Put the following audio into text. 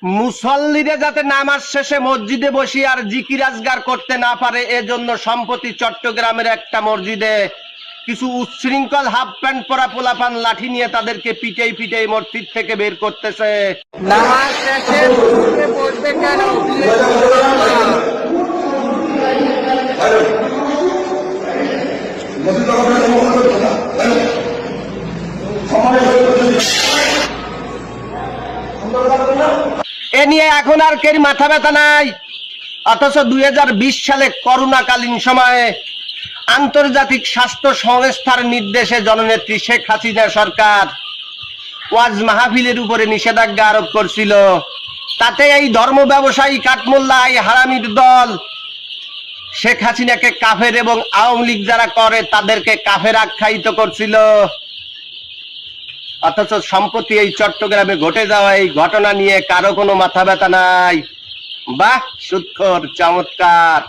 মুসল্লিরা যাতে নামাজ শেষে মসজিদে বসে আর জিকির আজগার করতে না পারে এজন্য সম্প্রতি চট্টগ্রামের একটা মসজিদে কিছু উচ্ছৃঙ্খল হাফ প্যান্ট পরা পোলাপান লাঠি নিয়ে তাদেরকে পিটাই পিটাই মসজিদ থেকে বের করতেছে। নামাজ শেষে মসজিদে বসবে কেন? এ নিয়ে এখন আর কেউ মাথা ব্যথা নাই। অথচ 2020 সালে করোনাকালীন সময়ে আন্তর্জাতিক স্বাস্থ্য সংস্থার নির্দেশে জননেত্রী শেখ হাসিনা সরকার ওয়াজ মাহফিলের উপরে নিষেধাজ্ঞা আরোপ করছিল। তাতে এই ধর্ম ব্যবসায়ী কাঠমোল্লা এই হারামির দল শেখ হাসিনাকে কাফের এবং আওয়ামী লীগ যারা করে তাদেরকে কাফের আখ্যায়িত করছিল। অথচ সম্প্রতি এই চট্টগ্রামে ঘটে যাওয়া এই ঘটনা নিয়ে কারো কোনো মাথা ব্যথা নাই। বাহ, সুৎখর, চমৎকার।